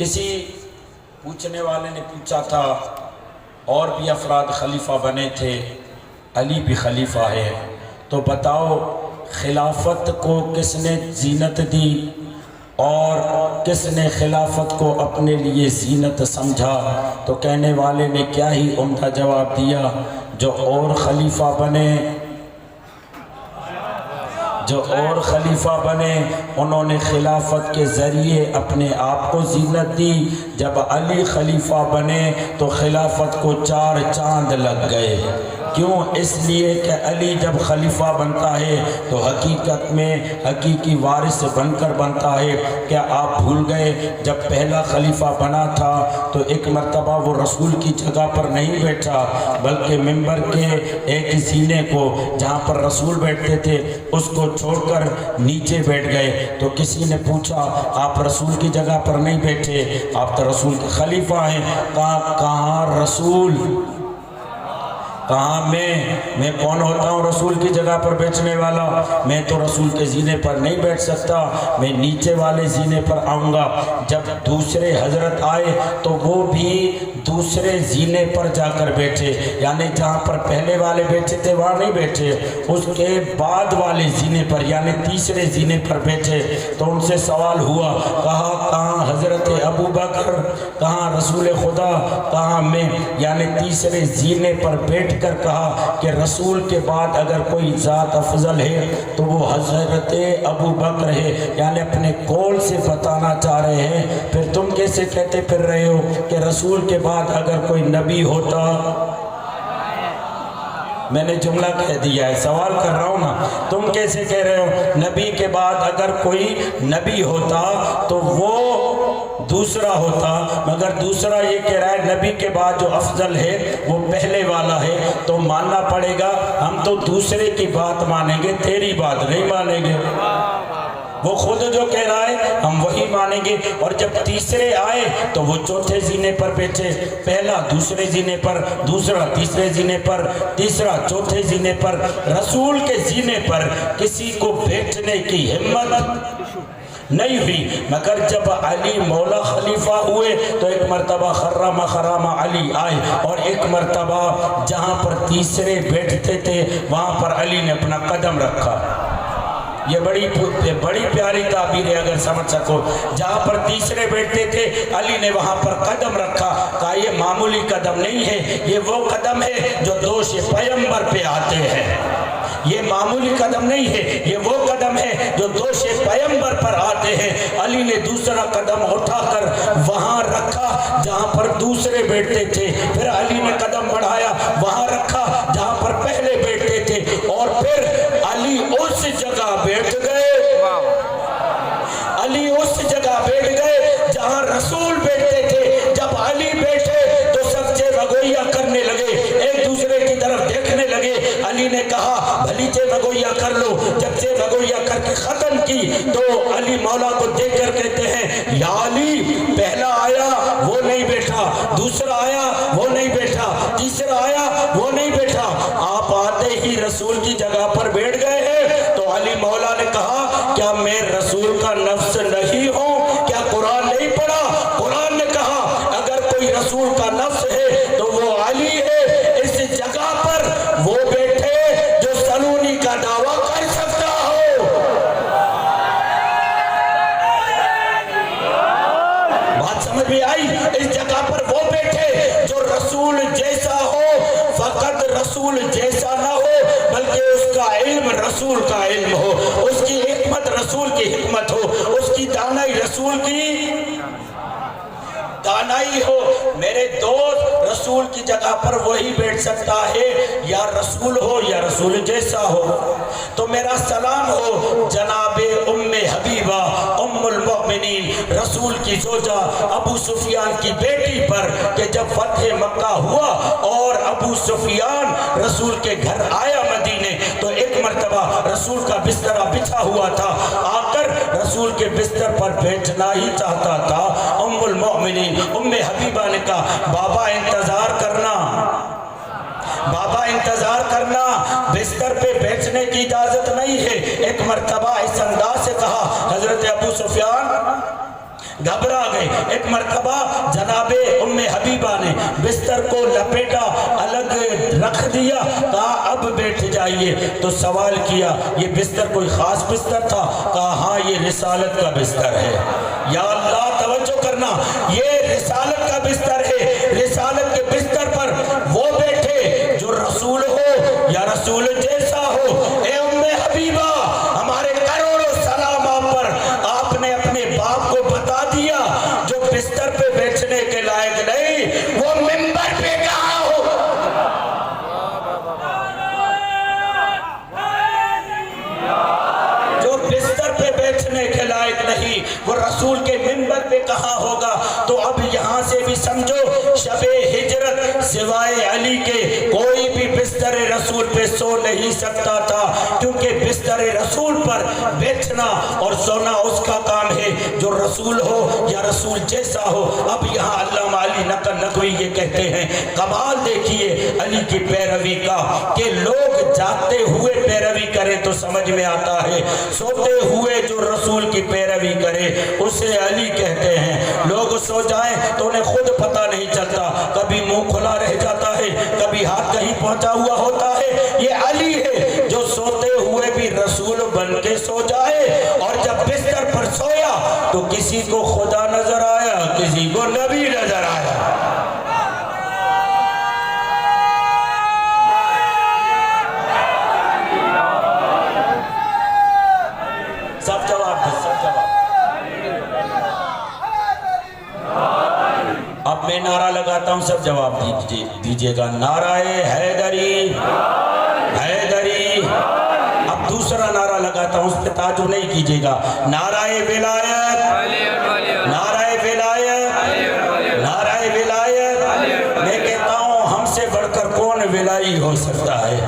کسی پوچھنے والے نے پوچھا تھا اور بھی افراد خلیفہ بنے تھے، علی بھی خلیفہ ہے، تو بتاؤ خلافت کو کس نے زینت دی اور کس نے خلافت کو اپنے لیے زینت سمجھا؟ تو کہنے والے نے کیا ہی عمدہ جواب دیا، جو اور خلیفہ بنے انہوں نے خلافت کے ذریعے اپنے آپ کو زینت دی، جب علی خلیفہ بنے تو خلافت کو 4 چاند لگ گئے۔ کیوں؟ اس لیے کہ علی جب خلیفہ بنتا ہے تو حقیقت میں حقیقی وارث بن کر بنتا ہے۔ کیا آپ بھول گئے جب پہلا خلیفہ بنا تھا تو ایک مرتبہ وہ رسول کی جگہ پر نہیں بیٹھا بلکہ منبر کے ایک زینے کو جہاں پر رسول بیٹھتے تھے اس کو چھوڑ کر نیچے بیٹھ گئے؟ تو کسی نے پوچھا آپ رسول کی جگہ پر نہیں بیٹھے، آپ تو رسول کے خلیفہ ہیں۔ کہاں رسول، کہاں میں کون ہوتا ہوں رسول کی جگہ پر بیٹھنے والا؟ میں تو رسول کے زینے پر نہیں بیٹھ سکتا، میں نیچے والے زینے پر آؤں گا۔ جب دوسرے حضرت آئے تو وہ بھی دوسرے زینے پر جا کر بیٹھے، یعنی جہاں پر پہلے والے بیٹھے تھے وہاں نہیں بیٹھے، اس کے بعد والے زینے پر یعنی تیسرے زینے پر بیٹھے۔ تو ان سے سوال ہوا، کہاں حضرت ابو بکر، کہاں رسول خدا، کہاں میں؟ یعنی تیسرے زینے پر بیٹھ کر کہا کہ رسول کے بعد اگر کوئی ذات افضل ہے تو وہ حضرت ابو بکر ہے، یعنی اپنے قول سے بتانا چاہ رہے ہیں۔ پھر تم کیسے کہتے پھر رہے ہو کہ رسول کے بعد اگر کوئی نبی ہوتا؟ میں نے جملہ کہہ دیا ہے، سوال کر رہا ہوں نا، تم کیسے کہہ رہے ہو نبی کے بعد اگر کوئی نبی ہوتا تو وہ دوسرا ہوتا، مگر دوسرا یہ کہہ رہا ہے نبی کے بعد جو افضل ہے وہ پہلے والا ہے، تو ماننا پڑے گا ہم تو دوسرے کی بات مانیں گے، تیری بات نہیں مانیں گے۔ وہ خود جو کہہ رہا ہے ہم وہی مانیں گے۔ اور جب تیسرے آئے تو وہ چوتھے زینے پر بیٹھے، پہلا دوسرے زینے پر، دوسرا تیسرے زینے پر، تیسرا چوتھے زینے پر۔ رسول کے زینے پر کسی کو بیٹھنے کی ہمت نہیں ہوئی، مگر جب علی مولا خلیفہ ہوئے تو ایک مرتبہ خرام علی آئے، اور ایک مرتبہ جہاں پر تیسرے بیٹھتے تھے وہاں پر علی نے اپنا قدم رکھا۔ یہ بڑی پیاری تعبیر ہے اگر سمجھ سکو۔ جہاں پر تیسرے بیٹھتے تھے علی نے وہاں پر قدم رکھا، کہا یہ معمولی قدم نہیں ہے، یہ وہ قدم ہے جو دوش پیغمبر پہ آتے ہیں، یہ معمولی قدم نہیں ہے، یہ وہ قدم ہے جو دوش پیغمبر پر آتے ہیں۔ علی نے دوسرا قدم اٹھا کر وہاں رکھا جہاں پر دوسرے بیٹھتے تھے، پھر علی نے قدم بڑھایا وہاں رکھا جہاں پر پہلے بیٹھتے تھے، اور پھر علی اس جگہ بیٹھ گئے، علی اس جگہ بیٹھ گئے جہاں رسول بیٹھتے تھے۔ جب علی بیٹھے تو سب چے بگویا کرنے لگے، ایک دوسرے کی طرف دیکھنے لگے۔ علی نے کہا بھلی چے بگویا کر لو۔ جب چے بگویا کر کے ختم کی تو علی مولا کو دیکھ کر کہتے ہیں یا علی، پہلا آیا وہ نہیں بیٹھا، دوسرا آیا وہ نہیں بیٹھا، تیسرا آیا وہ نہیں بیٹھا، آپ آتے ہی رسول کی جگہ پر بیٹھ گئے ہیں۔ تو علی مولا نے کہا کیا میں رسول کا نفس نہیں ہوں؟ کیا قرآن نہیں پڑھا؟ قرآن نے کہا اگر کوئی رسول کا نفس ہے تو وہ علی ہے۔ اس جگہ پر وہ بیٹھے جو سلونی کا دعویٰ کر سکتا ہو۔ بات سمجھ میں آئی؟ اس جگہ پر وہ بیٹھے جو رسول جیسا ہو، فقط رسول جیسا نہ ہو بلکہ اس کا علم رسول کا علم ہو، اس کی حکمت رسول کی حکمت ہو، اس کی دانائی رسول کی دانائی ہو۔ میرے دوست، رسول کی جگہ پر وہی بیٹھ سکتا ہے یا رسول ہو یا رسول جیسا ہو۔ تو میرا سلام ہو جناب ام حبیبہ ام المؤمنین رسول کی زوجہ ابو سفیان کی بیٹی پر، کہ جب فتح مکہ ہوا اور ابو سفیان رسول کے گھر آیا مدینے تو ایک مرتبہ رسول کا بستر بچھا ہوا تھا، آ کر رسول کے بستر پر بیٹھنا ہی چاہتا تھا۔ ام المؤمنین ام حبیبہ نے کہا بابا انتظار کرنا، بابا انتظار کرنا، بستر پہ بیٹھنے کی اجازت نہیں ہے۔ ایک مرتبہ اس انداز سے کہا حضرت ابو سفیان گھبرا گئے. ایک مرتبہ جناب ام حبیبہ نے بستر کو لپیٹا, الگ رکھ دیا, کہا اب بیٹھ جائیے. تو سوال کیا یہ بستر کوئی خاص بستر تھا؟ کہا ہاں یہ رسالت کا بستر ہے. یا اللہ توجہ کرنا, یہ رسالت کا بستر ہے. رسالت کے بستر پر وہ بیٹھے جو رسول ہو یا رسول جیسا ہو. اے ام حبیبہ, ہمارے کروڑوں سلام آپ پر, آپ نے اپنے باپ کو بتا دیا جو بستر پہ بیٹھنے کے لائق نہیں وہ منبر پہ کہاں ہو. جو بستر پہ بیٹھنے کے لائق نہیں وہ رسول کے منبر پہ کہاں ہوگا. تو اب یہاں سے بھی سمجھو شب ہجرت سوائے علی کے کوئی بھی بستر رسول پہ سو نہیں سکتا تھا, کیونکہ بستر رسول پر بیٹھنا اور سونا اس کا کام ہے جو رسول ہو یا رسول جیسا ہو. اب یہاں علامہ علی نقوی یہ کہتے ہیں, کمال دیکھیے علی کی پیروی کا کہ لوگ جاگتے ہوئے پیروی کریں تو سمجھ میں آتا ہے, سوتے ہوئے جو رسول کی پیروی کرے اسے علی کہتے ہیں. لوگ سو جائیں تو انہیں خود پتہ نہیں چلتا, کبھی منہ کھلا رہ جاتا ہے, کبھی ہاتھ کہیں پہنچا ہوا ہوتا ہے. یہ علی ہے جو سوتے ہوئے بھی رسول بن کے سو جائے, اور جب بستر پر سویا تو کسی کو خدا نظر آیا, کسی کو نبی نظر آیا. سب جواب دے, سب جواب. اب میں نعرہ لگاتا ہوں, سب جواب دیجئے گا. نعرہ حیدری, حیدری. اب دوسرا نعرہ لگاتا ہوں, اس پہ تعجب نہیں کیجئے گا. نعرہ ولایت, نعرہ ولایت, نعرہ ولایت. میں کہتا ہوں ہم سے بڑھ کر کون ولائی ہو سکتا ہے.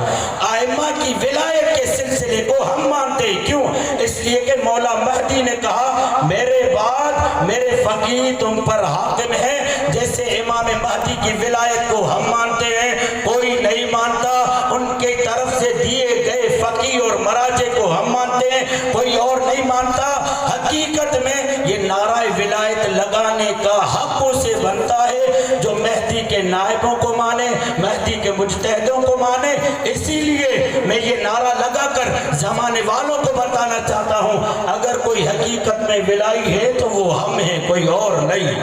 ائمہ کی ولایت کے سلسلے کو ہم مانتے ہیں. کیوں؟ اس لیے کہ مولا مہدی نے کہا میرے بعد میرے فقیہ تم پر حاکم ہے. جیسے امام مہدی کی ولایت کو ہم مانتے ہیں, کوئی نہیں مانتا. ان کی طرف سے دیے گئے فقیہ اور مراجع کو ہم مانتے ہیں, کوئی اور نہیں مانتا. حقیقت میں یہ نعرہ ولایت لگانے کا حق اسے بنتا ہے جو مہدی کے نائبوں کو مانے, مہدی کے مجتہدوں کو مانے. اسی لیے میں یہ نعرہ لگا کر زمانے والوں کو بتانا چاہتا ہوں, اگر کوئی حقیقت میں ولائی ہے تو وہ ہم ہیں, کوئی اور نہیں.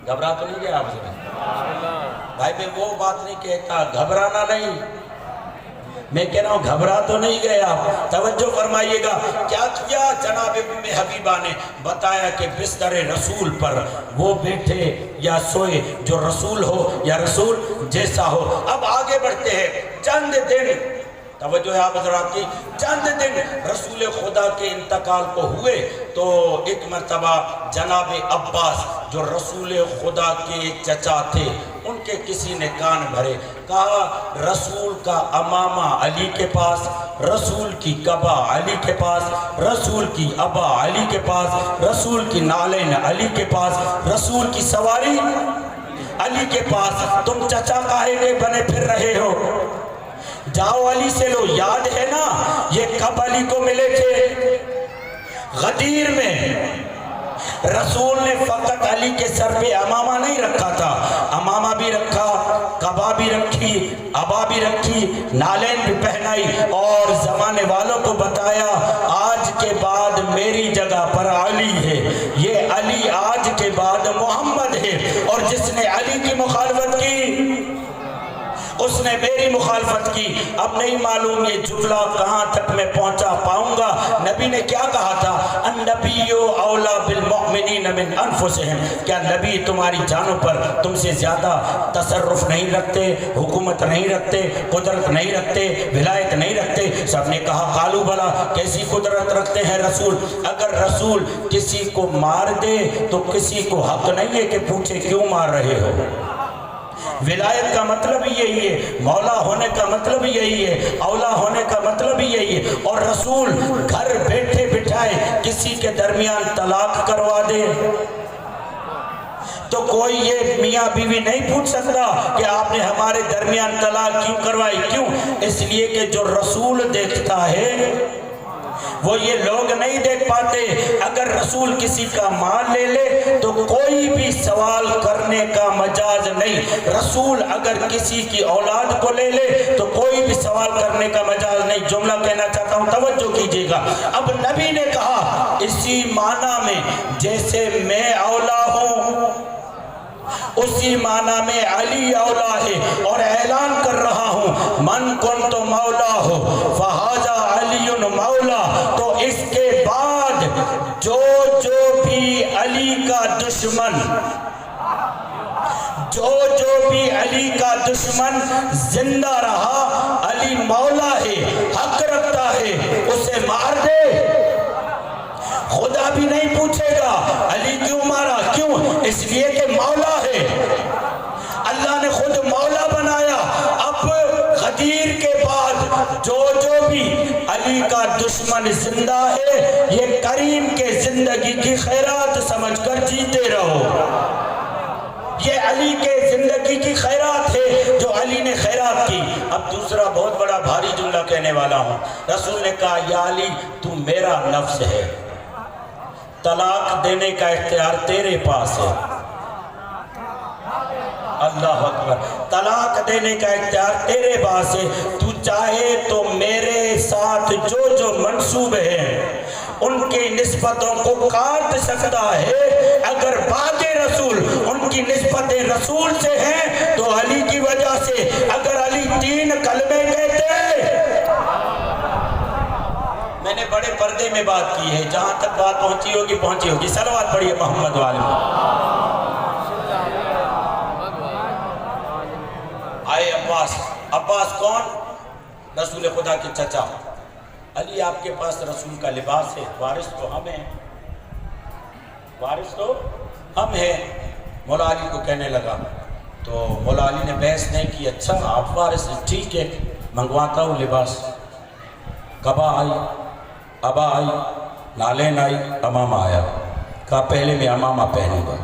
گھبرا تو نہیں گیا آپ سے بھائی؟ میں وہ بات نہیں کہتا, گھبرانا نہیں. میں کہہ رہا ہوں گھبرا تو نہیں گئے آپ. توجہ فرمائیے گا. کیا کیا جناب ام حبیبہ نے بتایا کہ بستر رسول پر وہ بیٹھے یا سوئے جو رسول ہو یا رسول جیسا ہو. اب آگے بڑھتے ہیں. چند دن, توجہ ہے آپ حضرات کی, چند دن رسول خدا کے انتقال کو ہوئے تو ایک مرتبہ جناب عباس جو رسول خدا کے چچا تھے, ان کے کسی نے کان بھرے. کہا رسول کا امامہ علی کے پاس, رسول کی قبا علی کے پاس, رسول کی ابا علی کے پاس, رسول کی نالین علی کے پاس, رسول کی سواری علی کے پاس. تم چچا کاہے کے بنے پھر رہے ہو؟ جاؤ علی سے لو. یاد ہے نا یہ کب علی کو ملے تھے؟ غدیر میں. رسول نے فقط علی کے سر پہ امامہ نہیں رکھا تھا, امامہ بھی رکھا, قبا بھی رکھی, ابا بھی رکھی, نالین بھی پہنائی, اور زمانے والوں کو بتایا آج کے بعد میری جگہ پر علی ہے. یہ علی آج کے بعد محمد ہے, اور جس نے علی کی مخالفت کی اس نے میری مخالفت کی. اب نہیں معلوم یہ جملہ کہاں تک میں پہنچا پاؤں گا. نبی نے کیا کہا تھا؟ النبی اولا بالمؤمنین من انفسہم. کیا نبی تمہاری جانوں پر تم سے زیادہ تصرف نہیں رکھتے, حکومت نہیں رکھتے, قدرت نہیں رکھتے, ولایت نہیں رکھتے؟ سب نے کہا قالوا بلا. کیسی قدرت رکھتے ہیں رسول؟ اگر رسول کسی کو مار دے تو کسی کو حق نہیں ہے کہ پوچھے کیوں مار رہے ہو. ولایت کا مطلب یہی ہے, مولا ہونے کا مطلب یہی ہے, اولا ہونے کا مطلب یہی ہے. اور رسول گھر بیٹھے بٹھائے کسی کے درمیان طلاق کروا دے تو کوئی یہ میاں بیوی نہیں پوچھ سکتا کہ آپ نے ہمارے درمیان طلاق کیوں کروائی. کیوں؟ اس لیے کہ جو رسول دیکھتا ہے وہ یہ لوگ نہیں دیکھ پاتے اگر رسول کسی کا مال لے لے تو کوئی بھی سوال کرنے کا مجاز نہیں، رسول اگر کسی کی اولاد کو لے لے تو کوئی بھی سوال کرنے کا مجاز نہیں۔ جملہ کہنا چاہتا ہوں، توجہ کیجئے گا۔ اب نبی نے کہا اسی معنی میں جیسے میں اولا ہوں اسی معنی میں علی اولا ہے، اور اعلان کر رہا ہوں من کنت مولا ہو فہذا علی مولا، تو اس کے بعد جو بھی علی کا دشمن علی کا دشمن زندہ رہا، علی مولا ہے، حق رکھتا ہے، اسے مار دے۔ خدا بھی نہیں پوچھے گا علی کیوں مارا، کیوں؟ اس لیے کہ مولا ہے، اللہ نے خود مولا بنایا۔ اب غدیر کے بعد جو بھی علی کا دشمن زندہ ہے، یہ کریم کے زندگی کی خیرات سمجھ کر جیتے رہو۔ یہ علی کے زندگی کی خیرات ہے جو علی نے خیرات کی۔ اب دوسرا بہت بڑا بھاری جملہ کہنے والا ہوں۔ رسول نے کہا یا علی تو میرا نفس ہے، طلاق دینے کا اختیار تیرے پاس ہے۔ اللہ اکبر، طلاق دینے کا اختیار تیرے پاس ہے، تو چاہے تو میرے ساتھ جو منصوبے ہیں ان کی نسبتوں کو کاٹ سکتا ہے۔ اگر بعد رسول ان کی نسبتیں رسول سے ہیں تو علی کی وجہ سے، اگر علی 3 کلمے کہتے، میں نے بڑے پردے میں بات کی ہے، جہاں تک بات پہنچی ہوگی، صلوات پڑھیے محمد والے۔ آئے عباس کون؟ رسول خدا کے چچا۔ علی آپ کے پاس رسول کا لباس ہے، وارث تو ہم ہیں، مولا علی کو کہنے لگا تو مولا علی نے بحث نہیں کی، اچھا آپ وارث ہیں، ٹھیک ہے منگواتا ہوں لباس۔ کبا آئی، ابا آئی، نالین آئی، امامہ آیا، کہا پہلے میں امامہ پہنوں گا۔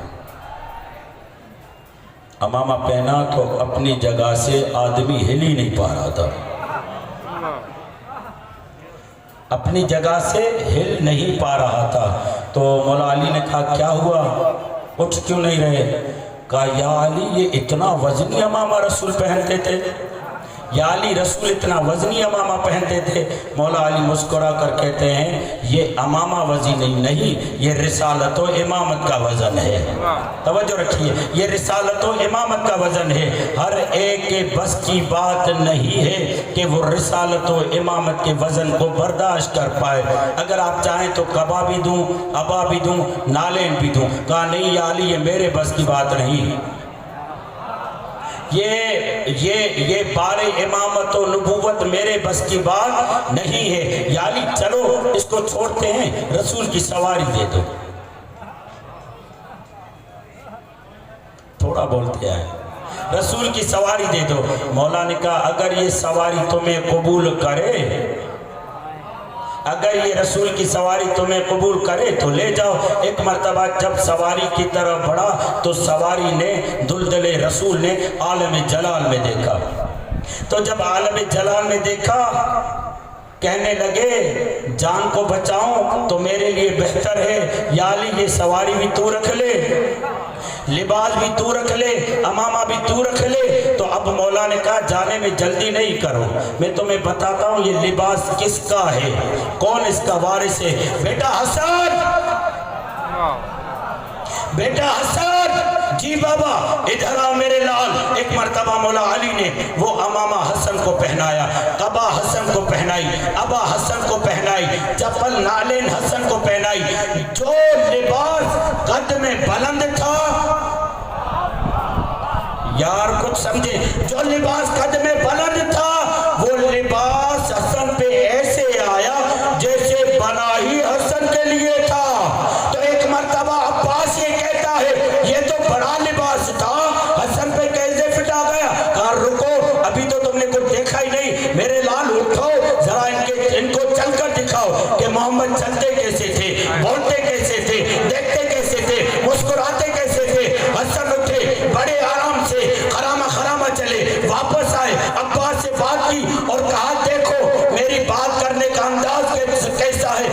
امامہ پہنا تو اپنی جگہ سے آدمی ہل ہی نہیں پا رہا تھا، اپنی جگہ سے ہل نہیں پا رہا تھا۔ تو مولا علی نے کہا کیا ہوا، اٹھ کیوں نہیں رہے؟ کہا یا علی یہ اتنا وزنی امامہ رسول پہنتے تھے، یا علی رسول اتنا وزنی امامہ پہنتے تھے۔ مولا علی مسکرا کر کہتے ہیں یہ امامہ وزنی نہیں، یہ رسالت و امامت کا وزن ہے۔ توجہ رکھیے، یہ رسالت و امامت کا وزن ہے۔ ہر ایک کے بس کی بات نہیں ہے کہ وہ رسالت و امامت کے وزن کو برداشت کر پائے۔ اگر آپ چاہیں تو کبا بھی دوں، ابا بھی دوں، نالین بھی دوں۔ کہا نہیں یا علی یہ میرے بس کی بات نہیں، یہ بار امامت و نبوت میرے بس کی بات نہیں ہے۔ یا علی چلو اس کو چھوڑتے ہیں، رسول کی سواری دے دو۔ تھوڑا بولتے ہیں، رسول کی سواری دے دو۔ مولا نے کہا اگر یہ سواری تمہیں قبول کرے، اگر یہ رسول کی سواری تمہیں قبول کرے تو لے جاؤ۔ ایک مرتبہ جب سواری کی طرف بڑھا تو سواری نے، دلدل رسول نے عالم جلال میں دیکھا۔ تو جب عالم جلال میں دیکھا کہنے لگے جان کو بچاؤں تو میرے لیے بہتر ہے یا علی یہ سواری بھی تو رکھ لے، لباس بھی تو رکھ لے، امامہ بھی تو رکھ لے۔ تو اب مولا نے کہا جانے میں جلدی نہیں کرو، میں تمہیں بتاتا ہوں یہ لباس کس کا ہے، کون اس کا وارث ہے۔ بیٹا حسن، بیٹا حسن، جی بابا ادھر آؤ میرے لال۔ ایک مرتبہ مولا علی نے وہ امامہ حسن کو پہنایا، قبا حسن کو پہنائی، ابا حسن کو پہنائی، چپل نالین حسن کو پہنائی۔ جو لباس قد میں بلند تھا، یار کچھ سمجھے، جو لباس قد میں بلند تھا وہ لباس حسن پہ ایسے آیا جیسے بنا ہی حسن کے لیے تھا۔ تو ایک مرتبہ عباس یہ کہتا ہے یہ تو بڑا لباس تھا، حسن پہ کیسے فٹ آ گیا؟ کہا رکو ابھی تو تم نے کچھ دیکھا ہی نہیں، میرے لال اٹھو ذرا ان کو چل کر دکھاؤ کہ محمد چلتے کیسے تھے، بولتے کیسے تھے، دیکھتے کیسے تھے، مسکراتے کیسے تھے۔ حسن اٹھے بڑے آرام سے، خرامہ چلے، واپس آئے، عباس سے بات کی اور کہا دیکھو میری بات کرنے کا انداز کیسا ہے،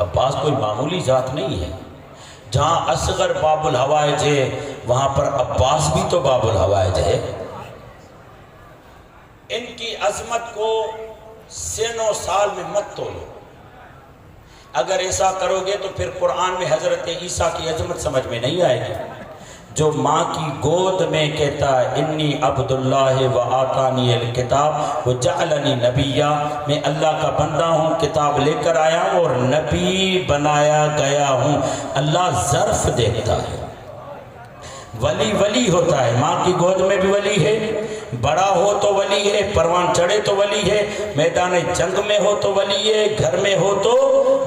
عباس کوئی معمولی ذات نہیں ہے. جہاں اصغر باب الحوائج ہے وہاں پر عباس بھی تو باب الحوائج ہے. ان کی عظمت کو سن و سال میں مت تولو. اگر ایسا کرو گے تو پھر قرآن میں حضرت عیسیٰ کی عظمت سمجھ میں نہیں آئے گی. جو ماں کی گود میں کہتا ہے انی عبداللہ و آتانی الکتاب و جعلنی نبیہ، میں اللہ کا بندہ ہوں، کتاب لے کر آیا ہوں اور نبی بنایا گیا ہوں. اللہ ظرف دیکھتا ہے. ولی ولی ہوتا ہے، ماں کی گود میں بھی ولی ہے، بڑا ہو تو ولی ہے، پروان چڑھے تو ولی ہے، میدان جنگ میں ہو تو ولی ہے، گھر میں ہو تو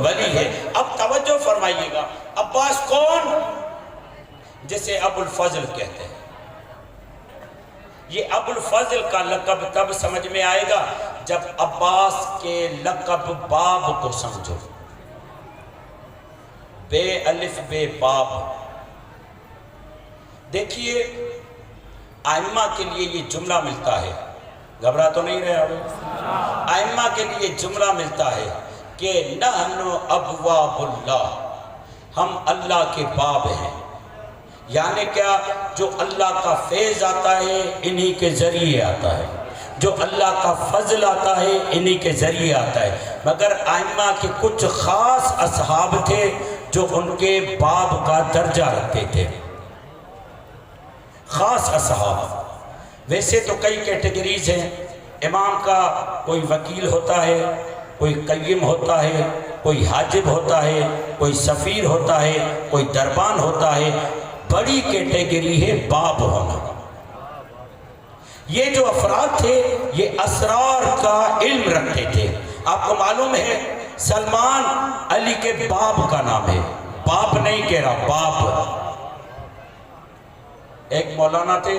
ولی ہے. اب توجہ فرمائیے گا، عباس کون؟ جسے ابو الفضل کہتے ہیں. یہ ابو الفضل کا لقب تب سمجھ میں آئے گا جب عباس کے لقب باب کو سمجھو. بے الف بے باب. دیکھیے ائمہ کے لیے یہ جملہ ملتا ہے، گھبرا تو نہیں رہے آپ؟ ائمہ کے لیے جملہ ملتا ہے کہ نحن ابواب اللہ، ہم اللہ کے باب ہیں. یعنی کیا؟ جو اللہ کا فیض آتا ہے انہی کے ذریعے آتا ہے، جو اللہ کا فضل آتا ہے انہی کے ذریعے آتا ہے. مگر ائمہ کے کچھ خاص اصحاب تھے جو ان کے باب کا درجہ رکھتے تھے. خاص اصحاب. ویسے تو کئی کیٹیگریز ہیں. امام کا کوئی وکیل ہوتا ہے، کوئی قیم ہوتا ہے، کوئی حاجب ہوتا ہے، کوئی سفیر ہوتا ہے، کوئی دربان ہوتا ہے. بڑی کیٹیگری ہے باب ہونا. یہ جو افراد تھے یہ اسرار کا علم رکھتے تھے. آپ کو معلوم ہے سلمان علی کے باب کا نام ہے. باپ نہیں کہہ رہا، باپ. ایک مولانا تھے،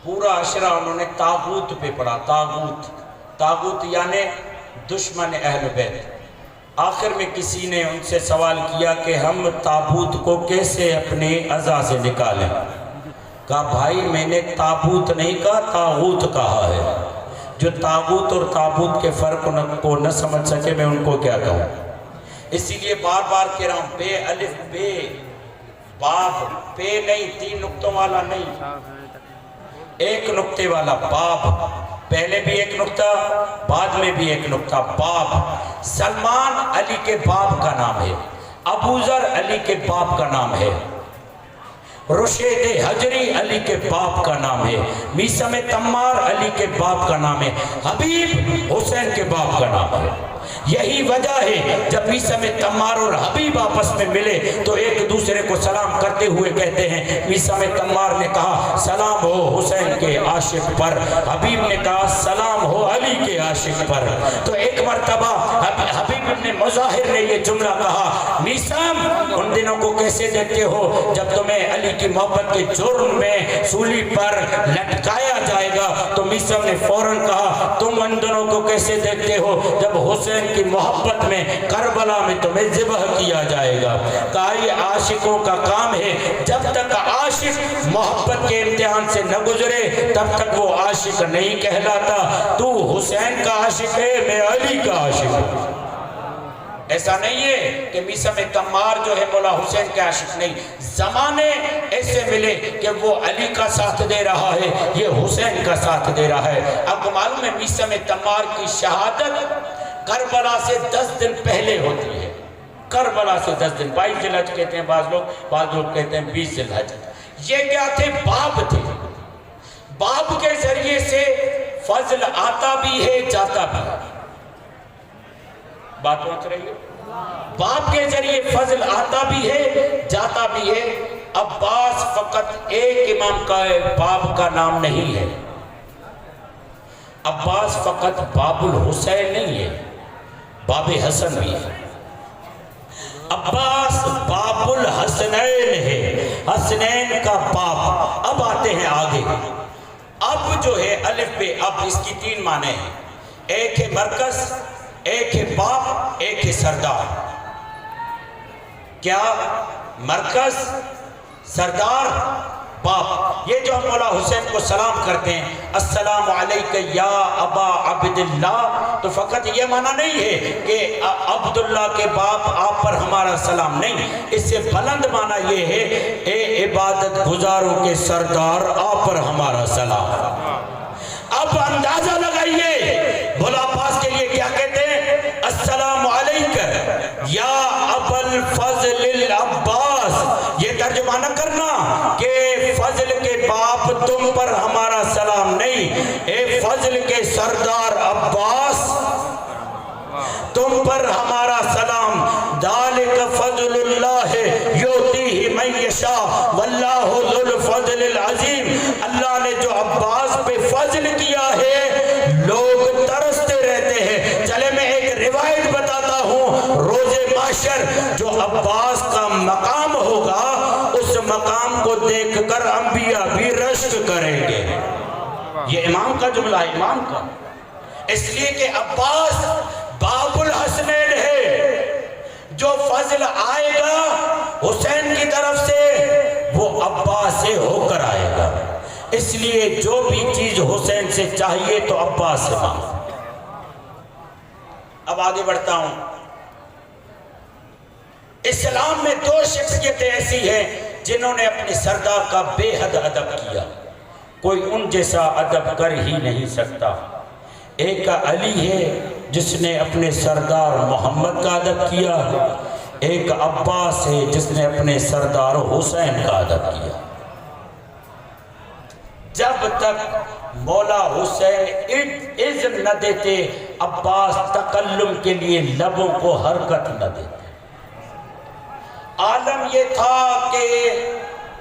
پورا عشرہ انہوں نے طاغوت پہ پڑھا. طاغوت، طاغوت یعنی دشمن اہل بیت. آخر میں کسی نے ان سے سوال کیا کہ ہم تابوت کو کیسے اپنے اعضاء سے نکالیں؟ کہا بھائی میں نے تابوت نہیں کہا، طاغوت کہا ہے. جو تابوت اور تابوت کے فرق کو نہ سمجھ سکے میں ان کو کیا کہوں. اسی لیے بار بار کہہ رہا ہوں، بے الف بے باب. بے نہیں، 3 نقطوں والا نہیں، 1 نقطے والا باب. پہلے بھی 1 نقطہ، بعد میں بھی 1 نقطہ. باب. سلمان علی کے باپ کا نام ہے. ابو ذر علی کے باپ کا نام ہے. رشید حجری علی کے باپ کا نام ہے. میثم تمار علی کے باپ کا نام ہے. حبیب حسین کے باپ کا نام ہے. یہی وجہ ہے جب میثم تمار اور حبیب آپس میں ملے تو ایک دوسرے کو سلام کرتے ہوئے کہتے ہیں، میثم تمار نے کہا سلام ہو حسین کے عاشق پر، حبیب نے کہا سلام ہو علی کے عاشق پر. تو ایک مرتبہ حبیب ابن مظاہر نے یہ جملہ کہا، میثم ان دنوں کو کیسے دیکھتے ہو جب تمہیں علی کی محبت کے جرم میں سولی پر لٹکایا جائے گا؟ تو میثم نے فوراً کہا تم ان دنوں کو کیسے دیکھتے ہو جب حسین کی محبت میں کربلا میں تمہیں ذبح کیا جائے گا؟ کہا یہ عاشقوں کا کام ہے، جب تک عاشق محبت کے امتحان سے نہ گزرے تب تک وہ عاشق نہیں کہلاتا. تو حسین کا عاشق ہے، میں علی کا عاشق ہوں. ایسا نہیں ہے کہ میثم تمار جو ہے مولا حسین کے عاشق نہیں. زمانے ایسے ملے کہ وہ علی کا ساتھ دے رہا ہے، یہ حسین کا ساتھ دے رہا ہے. آپ کو معلوم ہے میثم تمار کی شہادت کربلا سے 10 دن پہلے ہوتی ہے. کربلا سے 10 دن، 22 ذی الحج کہتے ہیں بعض لوگ کہتے ہیں 20 ذی الحج. یہ کیا تھے؟ باپ تھے. باپ کے ذریعے سے فضل آتا بھی ہے جاتا بھی ہے. بات پہنچ رہی ہے؟ باپ کے ذریعے فضل آتا بھی ہے جاتا بھی ہے. عباس فقط ایک امام کا باپ کا نام نہیں ہے. عباس فقط باب الحسین نہیں ہے، باب حسن بھی ہے. عباس باب الحسنین ہے، حسنین کا باپ. اب آتے ہیں آگے. اب جو ہے الف بے اب، اس کی 3 معنی ہیں. ایک ہے مرکز، ایک ہے باپ، ایک ہے سردار. کیا؟ مرکز، سردار. باپ. یہ جو ہم مولا حسین کو سلام کرتے ہیں السلام علیک یا ابا عبداللہ، تو فقط یہ معنی نہیں ہے کہ عبداللہ کے باپ آپ پر ہمارا سلام، نہیں، اس سے بلند معنی یہ ہے اے عبادت گزاروں کے سردار آپ پر ہمارا سلام. اب اندازہ لگائیے مولا عباس کے لیے کیا کہتے ہیں، السلام علیک یا ابا الفضل العباس. یہ ترجمہ نہ کرنا کہ فضل کے باپ تم پر ہمارا سلام، نہیں، اے فضل کے سردار عباس تم پر ہمارا سلام. ذالک فضل اللہ یؤتیہ من یشاء واللہ ذو الفضل العظیم. اللہ نے جو عباس پہ فضل کیا ہے لوگ ترستے رہتے ہیں. چلے میں ایک روایت بتاتا ہوں، روز محشر جو عباس کا مقام ہوگا اس مقام کو دیکھ کر انبیاء بھی رشک کریں گے. یہ امام کا جملہ ہے، امام کا، اس لیے کہ عباس باب الحسنین ہے. جو فضل آئے گا حسین کی طرف سے وہ عباس سے ہو کر آئے گا. اس لیے جو بھی چیز حسین سے چاہیے تو عباس سے مانگو. اب آگے بڑھتا ہوں. اسلام میں دو شخصیتیں ایسی ہیں جنہوں نے اپنے سردار کا بے حد ادب کیا، کوئی ان جیسا ادب کر ہی نہیں سکتا. ایک علی ہے جس نے اپنے سردار محمد کا ادب کیا، ایک عباس ہے جس نے اپنے سردار حسین کا ادب کیا. جب تک مولا حسین اذن نہ دیتے عباس تکلم کے لیے لبوں کو حرکت نہ دیتے. عالم یہ تھا کہ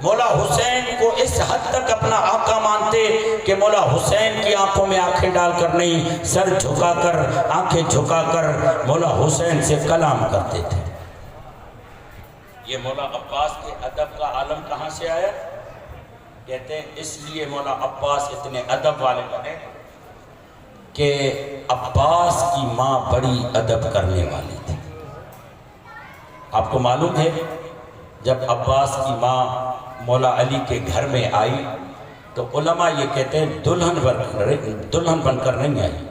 مولا حسین کو اس حد تک اپنا آقا مانتے کہ مولا حسین کی آنکھوں میں آنکھیں ڈال کر نہیں، سر جھکا کر، آنکھیں جھکا کر مولا حسین سے کلام کرتے تھے. یہ مولا عباس کے ادب کا عالم کہاں سے آیا؟ کہتے ہیں اس لیے مولا عباس اتنے ادب والے بنے کہ عباس کی ماں بڑی ادب کرنے والی تھی. آپ کو معلوم ہے جب عباس کی ماں مولا علی کے گھر میں آئی تو علماء یہ کہتے ہیں دلہن بن کر نہیں آئی.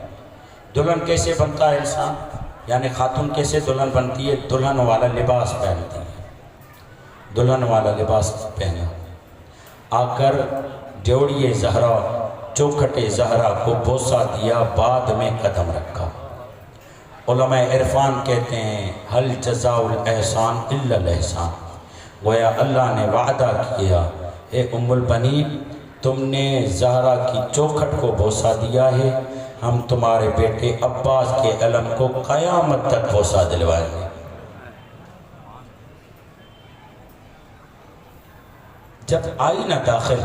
دلہن کیسے بنتا ہے انسان، یعنی خاتون کیسے دلہن بنتی ہے؟ دلہن والا لباس پہنتی ہے. دلہن والا لباس پہنا، آ کر ڈیوڑیے زہرا چوکھٹے زہرا کو بوسہ دیا، بعد میں قدم رکھا. علماء عرفان کہتے ہیں حل جزاء الاحسان الا الاحسان. گویا اللہ نے وعدہ کیا اے ام البنین تم نے زہرا کی چوکھٹ کو بوسہ دیا ہے، ہم تمہارے بیٹے عباس کے علم کو قیامت تک بوسہ دلوائیں گے. جب آئی نہ داخل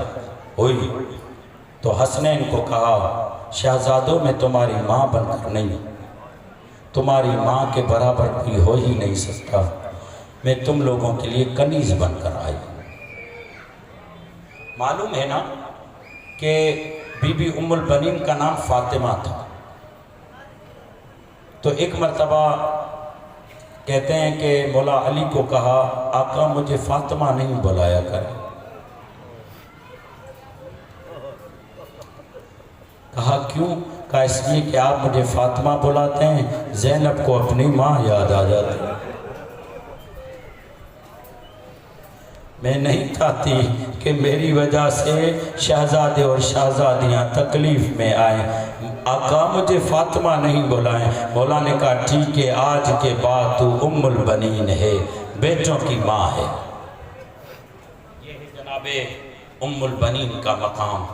ہوئی تو حسنین کو کہا شہزادوں میں تمہاری ماں بن کر نہیں، تمہاری ماں کے برابر کوئی ہو ہی نہیں سکتا، میں تم لوگوں کے لیے کنیز بن کر آئی. معلوم ہے نا کہ بی بی ام البنین کا نام فاطمہ تھا. تو ایک مرتبہ کہتے ہیں کہ مولا علی کو کہا آقا مجھے فاطمہ نہیں بلایا کرے. کہا کیوں؟ کہا اس لیے کہ آپ مجھے فاطمہ بلاتے ہیں زینب کو اپنی ماں یاد آ جاتی. میں نہیں چاہتی کہ میری وجہ سے شہزادے اور شہزادیاں تکلیف میں آئیں. آقا مجھے فاطمہ نہیں بلائیں. مولا نے کہا ٹھیک ہے، آج کے بعد تو ام البنین ہے، بیٹوں کی ماں ہے. یہ ہے جناب ام البنین کا مقام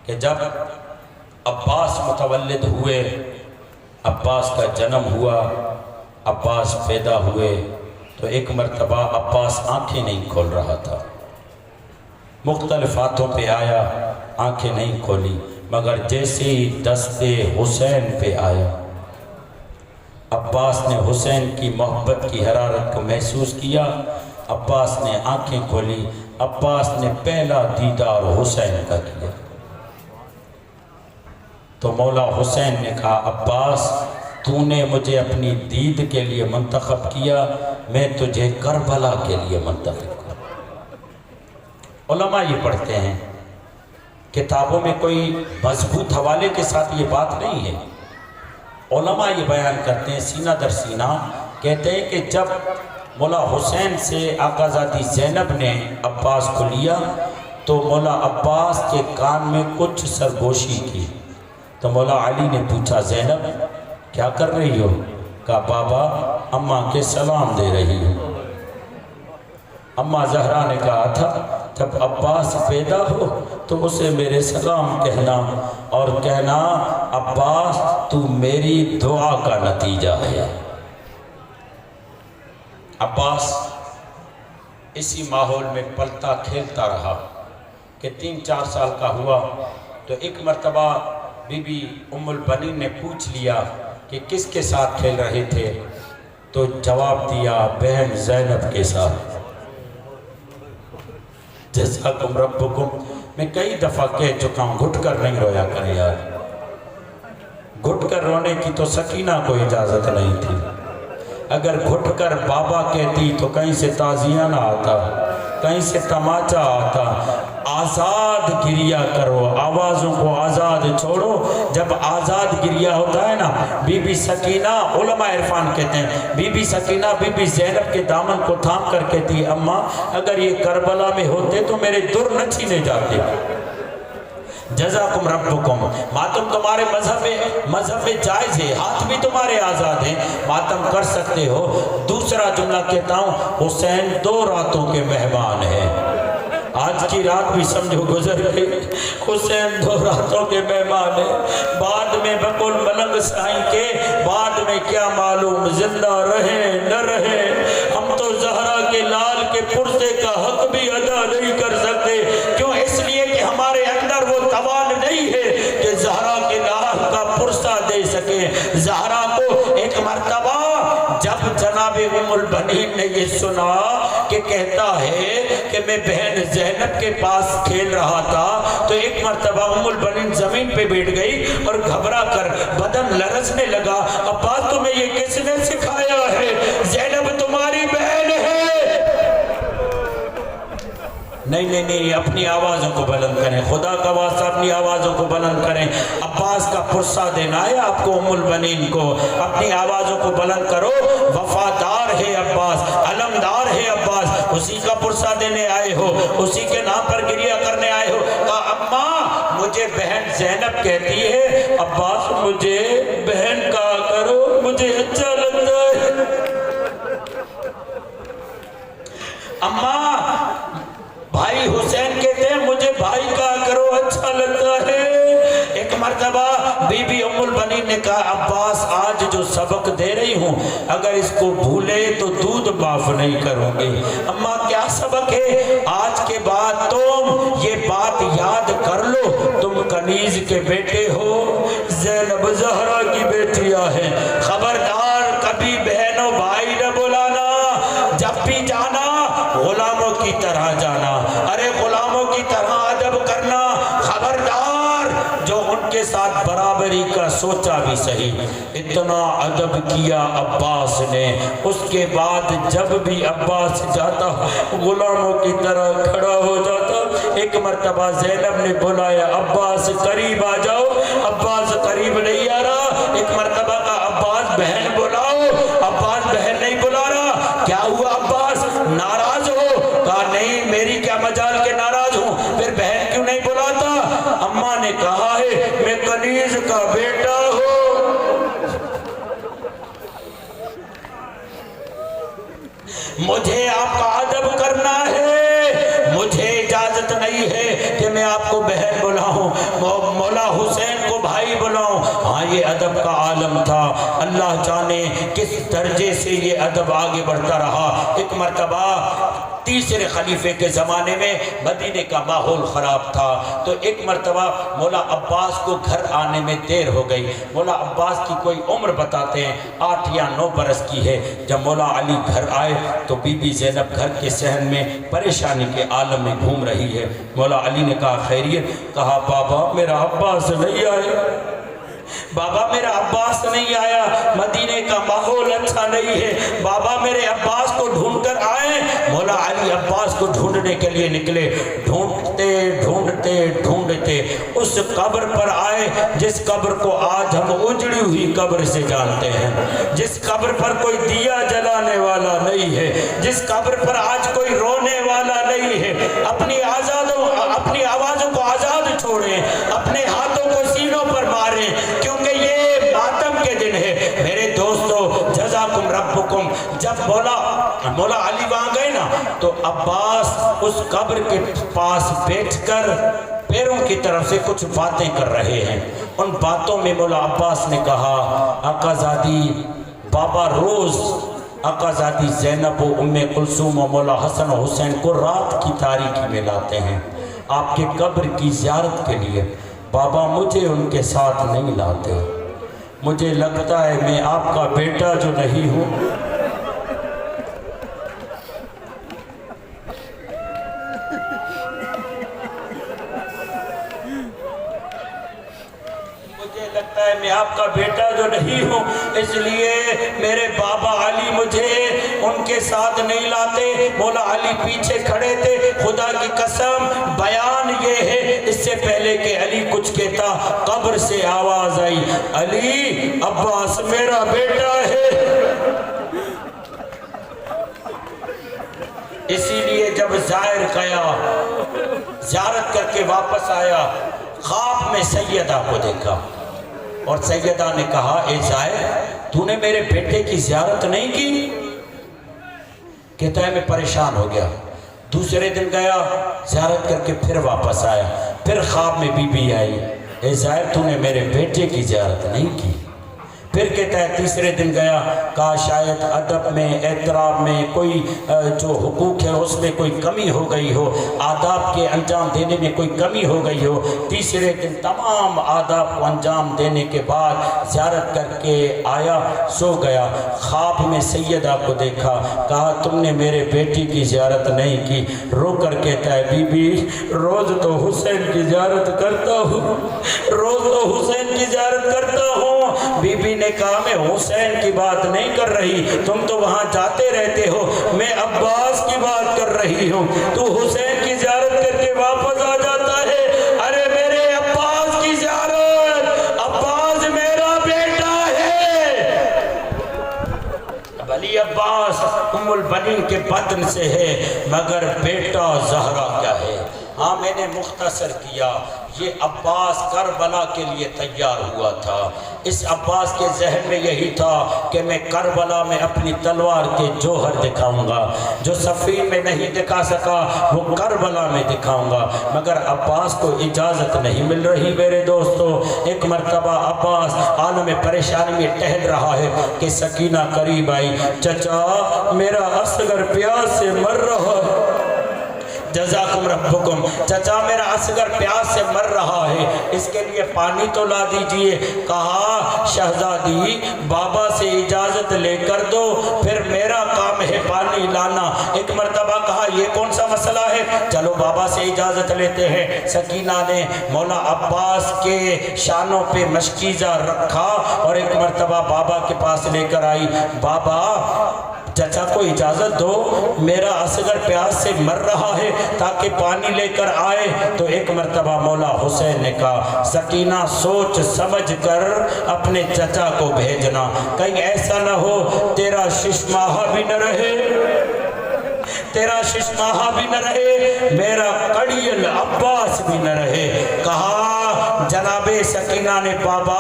کہ جب عباس متولد ہوئے، عباس کا جنم ہوا، عباس پیدا ہوئے تو ایک مرتبہ عباس آنکھیں نہیں کھول رہا تھا. مختلف ہاتھوں پہ آیا، آنکھیں نہیں کھولی، مگر جیسے ہی دست حسین پہ آیا عباس نے حسین کی محبت کی حرارت کو محسوس کیا. عباس نے آنکھیں کھولی، عباس نے پہلا دیدار حسین کا کیا. تو مولا حسین نے کہا عباس تو نے مجھے اپنی دید کے لیے منتخب کیا، میں تجھے کربلا کے لیے منتخب کیا. علماء یہ پڑھتے ہیں، کتابوں میں کوئی مضبوط حوالے کے ساتھ یہ بات نہیں ہے، علماء یہ بیان کرتے ہیں سینہ در سینہ، کہتے ہیں کہ جب مولا حسین سے آقازادی زینب نے عباس کو لیا تو مولا عباس کے کان میں کچھ سرگوشی کی، تو مولا علی نے پوچھا زینب کیا کر رہی ہو؟ کہا بابا اماں کے سلام دے رہی ہوں۔ اماں زہرا نے کہا تھا جب عباس پیدا ہو تو اسے میرے سلام کہنا اور کہنا عباس تو میری دعا کا نتیجہ ہے۔ عباس اسی ماحول میں پلتا کھیلتا رہا کہ 3-4 سال کا ہوا تو ایک مرتبہ بی بی ام البنین نے پوچھ لیا کہ کس کے ساتھ کھیل رہے تھے، تو جواب دیا بہن زینب کے ساتھ۔ جزاکم ربکم، میں کئی دفعہ کہہ چکا ہوں گھٹ کر نہیں رویا کرے یار، گھٹ کر رونے کی تو سکینہ کو اجازت نہیں تھی، اگر گھٹ کر بابا کہتی تو کہیں سے تعزیہ نہ آتا، کہیں سے تماچا آتا۔ آزاد گریہ کرو، آوازوں کو آزاد چھوڑو۔ جب آزاد گریہ ہوتا ہے نا، بی بی سکینہ، علماء عرفان کہتے ہیں بی بی سکینہ بی بی زینب کے دامن کو تھام کر کہتی اماں اگر یہ کربلا میں ہوتے تو میرے در نہ چھینے جاتے۔ جزاکم ربکم، ماتم تمہارے مذہب میں جائز ہے، ہاتھ بھی تمہارے آزاد ہیں، ماتم کر سکتے ہو۔ دوسرا جملہ کہتا ہوں حسین 2 راتوں کے مہمان ہیں، آج کی رات بھی سمجھو گزر گئی، حسین 2 راتوں کے مہمان ہیں، بعد میں بقول ملنگ سائیں کے بعد میں کیا معلوم زندہ رہے نہ رہے، ہم تو زہرا کے لال کے پرسے کا حق بھی ادا نہیں کر سکتے، کیوں؟ اس لیے کہ ہمارے اندر وہ توان نہیں ہے کہ زہرا کے لال کا پرسہ دے سکے۔ زہرا کو ایک مرتبہ جب جناب ام البنین نے یہ سنا کہ کہتا ہے کہ میں بہن زینب کے پاس کھیل رہا تھا، تو ایک مرتبہ ام البنین زمین پہ بیٹھ گئی اور گھبرا کر بدن لرزنے لگا۔ عباس تمہیں یہ کس نے سکھایا ہے؟ زینب تمہاری بہن ہے۔ نہیں، اپنی آوازوں کو بلند کریں، خدا کا واسطہ اپنی آوازوں کو بلند کریں۔ عباس کا پرسہ دینا ہے آپ کو، ام البنین کو، اپنی آوازوں کو بلند کرو۔ وفادار ہے عباس، علمدار ہے عباس، اسی کا پرسہ دینے آئے ہو، اسی کے نام پر گریہ کرنے آئے ہو۔ کہا اماں مجھے بہن زینب کہتی ہے، عباس مجھے بہن کہا کرو، مجھے اچھا لگتا ہے۔ اماں بھائی حسین کہتے ہیں مجھے بھائی کہا کرو، اچھا لگتا ہے۔ ایک مرتبہ بی بی ام البنین نے کہا عباس آج جو سبق دے رہی ہوں اگر اس کو بھولے تو دودھ معاف نہیں کروں گی۔ اماں کیا سبق ہے؟ آج کے بعد تم یہ بات یاد کر لو، تم کنیز کے بیٹے ہو، زینب زہرا کی بیٹیاں ہیں، خبردار کبھی بہن و بھائی نہ بلانا، جب بھی جانا غلاموں کی طرح جانا، ارے غلاموں کی طرح ادب کرنا، خبردار جو ان کے ساتھ برابری کا سوچا بھی صحیح۔ اتنا ادب کیا عباس نے، اس کے بعد جب بھی عباس جاتا غلاموں کی طرح کھڑا ہو جاتا۔ ایک مرتبہ زینب نے بلایا عباس قریب آ جاؤ، عباس قریب نہیں آ رہا۔ ایک مرتبہ کا عباس بہن بلاؤ، عباس بہن نہیں بلا رہا۔ کیا ہوا عباس ناراض ہو؟ کہا نہیں، میری کیا مجال کے ناراض ہوں، پھر بہن کیوں نہیں بلاتا؟ اماں نے کہا ہے میں کنیز کا بیٹا ہوں، مجھے آپ کا ادب کرنا ہے، مجھے اجازت نہیں ہے کہ میں آپ کو بہن بلاؤں، مولا حسین کو بھائی بلاؤں۔ ہاں یہ ادب کا عالم تھا، اللہ جانے کس درجے سے یہ ادب آگے بڑھتا رہا۔ ایک مرتبہ تیسرے خلیفے کے زمانے میں مدینے کا ماحول خراب تھا، تو ایک مرتبہ مولا عباس کو گھر آنے میں دیر ہو گئی۔ مولا عباس کی کوئی عمر بتاتے ہیں 8 یا 9 برس کی ہے۔ جب مولا علی گھر آئے تو بی بی زینب گھر کے صحن میں پریشانی کے عالم میں گھوم رہی ہے۔ مولا علی نے کہا خیریت؟ کہا بابا میرا عباس نہیں آئے، بابا میرا عباس نہیں آیا، مدینے کا ماحول اچھا نہیں ہے، بابا میرے عباس کو ڈھونڈ کر آئے۔ مولا علی عباس کو ڈھونڈنے کے لیے نکلے، ڈھونڈتے ڈھونڈتے ڈھونڈتے اس قبر پر آئے جس قبر کو آج ہم اجڑی ہوئی قبر سے جانتے ہیں، جس قبر پر کوئی دیا جلانے والا نہیں ہے، جس قبر پر آج کوئی رونے والا نہیں ہے۔ اپنی آوازوں کو آزاد چھوڑیں، اپنے ہاتھوں کو سینوں پر ماریں، کیونکہ یہ ماتم کے دن ہے۔ میرے دوستو جزاکم ربکم، جب مولا علی وہاں گئے نا تو عباس اس قبر کے پاس بیٹھ کر پیروں کی طرف سے کچھ باتیں کر رہے ہیں۔ ان باتوں میں مولا عباس نے کہا، آقا زادی بابا روز آقا زادی زینب و ام کلثوم و مولا حسن و حسین کو رات کی تاریکی میں لاتے ہیں آپ کے قبر کی زیارت کے لیے، بابا مجھے ان کے ساتھ نہیں لاتے، مجھے لگتا ہے میں آپ کا بیٹا جو نہیں ہوں، میں آپ کا بیٹا جو نہیں ہوں، اس لیے میرے بابا علی مجھے ان کے ساتھ نہیں لاتے۔ مولا علی پیچھے کھڑے تھے، خدا کی قسم بیان یہ ہے، اس سے پہلے کہ علی کچھ کہتا قبر سے آواز آئی، علی عباس میرا بیٹا ہے۔ اسی لیے جب زائر گیا، زیارت کر کے واپس آیا، خواب میں سیدہ کو دیکھا اور سیدہ نے کہا، اے زائر تو نے میرے بیٹے کی زیارت نہیں کی؟ کہتا ہے میں پریشان ہو گیا۔ دوسرے دن گیا زیارت کر کے پھر واپس آیا، پھر خواب میں بی بی آئی، اے زائر تو نے میرے بیٹے کی زیارت نہیں کی؟ پھر کہتا ہے تیسرے دن گیا، کہا شاید ادب میں احترام میں کوئی جو حقوق ہے اس میں کوئی کمی ہو گئی ہو، آداب کے انجام دینے میں کوئی کمی ہو گئی ہو۔ تیسرے دن تمام آداب کو انجام دینے کے بعد زیارت کر کے آیا، سو گیا، خواب میں سیدہ کو دیکھا، کہا تم نے میرے بیٹی کی زیارت نہیں کی۔ رو کر کہتا ہے بی بی روز تو حسین کی زیارت کرتا ہوں، روز تو حسین کی زیارت کرتا ہوں۔ بی بی نے کہا میں حسین کی بات نہیں کر رہی، تم تو وہاں جاتے رہتے ہو، میں عباس کی بات کر رہی ہوں، تو حسین کی زیارت کر کے واپس آ جاتا ہے۔ ارے میرے عباس کی زیارت، عباس میرا بیٹا ہے۔ بھلی عباس ام البنین کے بدن سے ہے، مگر بیٹا زہرا کیا ہے؟ ہاں میں نے مختصر کیا، یہ عباس کربلا کے لیے تیار ہوا تھا۔ اس عباس کے ذہن میں یہی تھا کہ میں کربلا میں اپنی تلوار کے جوہر دکھاؤں گا، جو صفین میں نہیں دکھا سکا وہ کربلا میں دکھاؤں گا، مگر عباس کو اجازت نہیں مل رہی۔ میرے دوستو ایک مرتبہ عباس عالم پریشانی میں ٹہل رہا ہے کہ سکینہ قریب آئی، چچا میرا اصغر پیاس سے مر رہا ہے۔ جزاکم ربکم، چچا میرا اصغر پیاس سے مر رہا ہے، اس کے لیے پانی تو لا دیجئے۔ کہا شہزادی بابا سے اجازت لے کر دو، پھر میرا کام ہے پانی لانا۔ ایک مرتبہ کہا یہ کون سا مسئلہ ہے، چلو بابا سے اجازت لیتے ہیں۔ سکینہ نے مولا عباس کے شانوں پہ مشکیزہ رکھا اور ایک مرتبہ بابا کے پاس لے کر آئی، بابا چچا کو اجازت دو، میرا اصغر پیاس سے مر رہا ہے تاکہ پانی لے کر آئے۔ تو ایک مرتبہ مولا حسین نے کہا سکینہ سوچ سمجھ کر اپنے چچا کو بھیجنا، کہیں ایسا نہ ہو تیرا شش ماہ بھی نہ رہے، تیرا شش ماہ بھی نہ رہے، میرا کڑیل عباس بھی نہ رہے۔ کہا جناب سکینہ نے بابا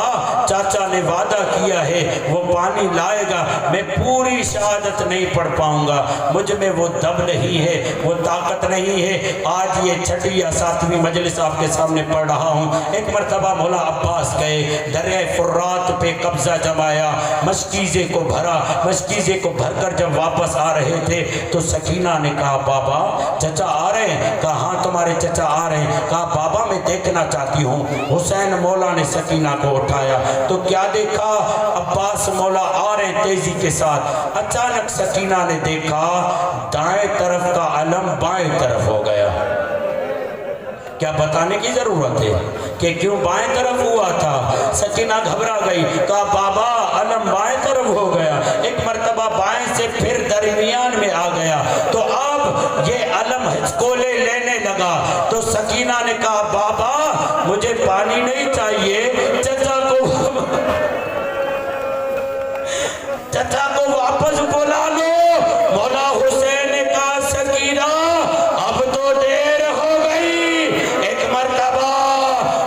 چاچا نے وعدہ کیا ہے وہ پانی لائے گا، میں پوری شہادت نہیں پڑھ پاؤں گا، مجھ میں وہ دم نہیں ہے، وہ طاقت نہیں ہے۔ آج یہ چھٹی یا ساتویں مجلس آپ کے سامنے پڑھ رہا ہوں۔ ایک مرتبہ مولا عباس گئے، دریائے فرات پہ قبضہ جمایا، مشکیزے کو بھرا، مشکیزے کو بھر کر جب واپس آ رہے تھے تو سکینہ نے کہا بابا چچا آ رہے ہیں؟ کہا ہاں تمہارے چچا آ رہے ہیں۔ کہا بابا میں دیکھنا چاہتی ہوں۔ حسین مولا نے سکینہ کو اٹھایا تو کیا دیکھا، عباس مولا آ رہے ہیں تیزی کے ساتھ۔ اچانک سکینہ نے دیکھا دائیں طرف کا علم بائیں طرف ہو گیا۔ کیا بتانے کی ضرورت ہے کہ کیوں بائیں طرف ہوا تھا؟ سکینہ گھبرا گئی، کہا بابا علم بائیں طرف ہو گیا، ایک مرتبہ بائیں سے پھر درمیان میں آ گیا، تو اب یہ علم ہچکولے لینے لگا۔ تو سکینہ نے کہا بابا مجھے پانی نہیں چاہیے، چچا کو واپس بلا لو۔ مولا حسین نے کہا سکینہ اب تو دیر ہو گئی۔ ایک مرتبہ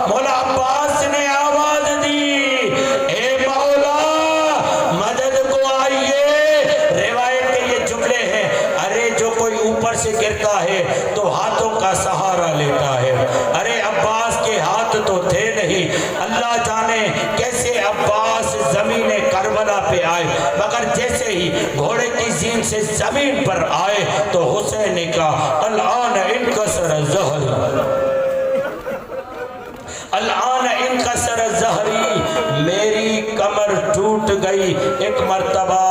مولا عباس نے آواز دی، اے مولا مدد کو آئیے۔ روایت کے یہ جملے ہیں، ارے جو کوئی اوپر سے گرتا ہے تو ہاتھوں کا سہارا لیتا ہے، ارے عباس کے ہاتھ تو تھے نہیں۔ اللہ جانے کیسے عباس زمین کربلا پہ آئے، مگر جیسے ہی گھوڑے کی زین سے زمین پر آئے تو حسین نے کہا الآن انکسر ظہری، الآن انکسر ظہری، میری کمر ٹوٹ گئی۔ ایک مرتبہ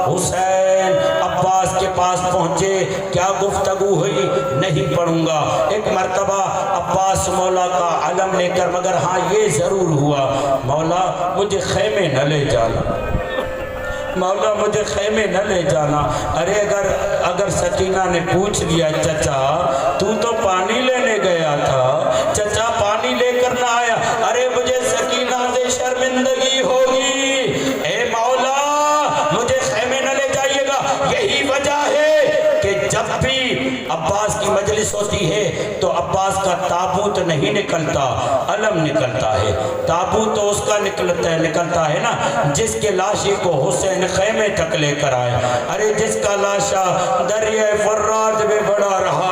حسین عباس کے پاس پہنچے، کیا گفتگو ہوئی نہیں پڑھوں گا۔ ایک مرتبہ عباس مولا کا علم لے کر، مگر ہاں یہ ضرور ہوا مولا مجھے خیمے نہ لے جانا، مولا مجھے خیمے نہ لے جانا۔ ارے اگر سکینہ نے پوچھ لیا چچا تو پانی لینے گیا تھا، چچا پانی لے کر نہ آیا، ارے مجھے سکینہ سے شرمندگی ہوگی، اے مولا مجھے خیمے نہ لے جائیے گا۔ یہی وجہ ہے کہ جب بھی عباس کی مجلس ہوتی ہے تو عباس کا تابوت نہیں نکلتا، علم نکلتا ہے۔ تابوت تو اس کا نکلتا ہے نا جس کے لاشی کو حسین خیمے تک لے کر آئے۔ ارے جس کا لاشا دریائے فرات میں بڑا رہا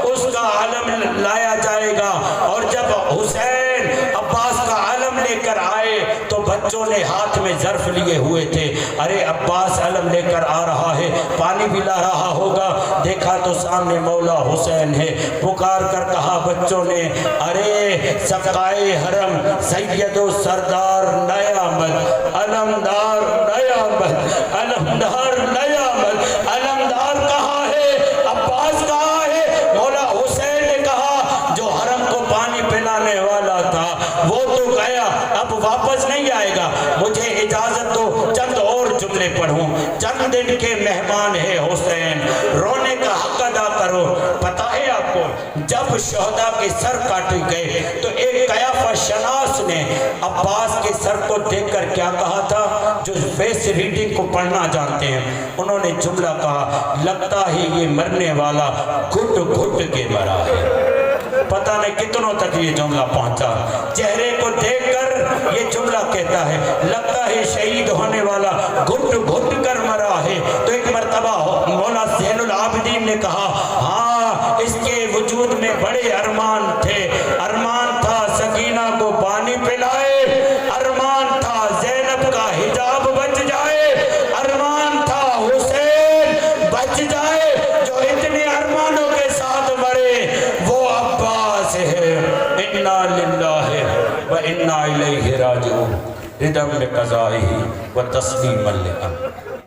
اس کا علم لایا جائے گا۔ اور جب حسین عباس کا علم لے کر آئے تو بچوں نے ہاتھ میں ظرف لیے ہوئے تھے، ارے عباس علم لے کر آ رہا ہے، پانی بھی لا رہا ہوگا، دیکھا تو سامنے مولا حسین ہے۔ پکار کر کہا بچوں نے، ارے سقائے حرم سید و سردار نیامت، علمدار نیامت، علمدار نیامت، علمدار کہاں ہے؟ عباس کہاں ہے؟ مولا حسین نے کہا جو حرم کو پانی پلانے والا تھا وہ تو گیا، اب واپس نہیں آئے گا، مجھے اجازت دو چند اور جملے پڑھوں۔ چند دن کے مہمان ہے حسین، رونے کا حق ادا کرو۔ پتہ ہے آپ کو جب شہداء کے سر کاٹے گئے تو ایک قیافہ شناس نے عباس کے سر کو دیکھ کر کیا کہا تھا؟ جو فیس ریڈنگ کو پڑھنا جانتے ہیں انہوں نے جملہ کہا لگتا ہے یہ مرنے والا گھٹ گھٹ کے مرا ہے۔ پتہ نہیں کتنوں تک یہ جملہ پہنچا، چہرے کو دیکھ کر یہ جملہ کہتا ہے لگتا ہے شہید ہونے والا گھٹ گھٹ کر مرا ہے۔ تو ایک مرتبہ مولا زین العابدین نے کہا ہاں اس کے وجود میں بڑے ارمان تھے، ارمان تھا سکینہ کو پانی پلائے، ارمان تھا زینب کا حجاب بچ جائے، ارمان تھا حسین بچ جائے۔ جو اتنے ارمانوں کے ساتھ مرے وہ عباس ہے۔ انا للہ و انا الیہ راجعون، ردم بقضائہ و تسلیما لامرہ۔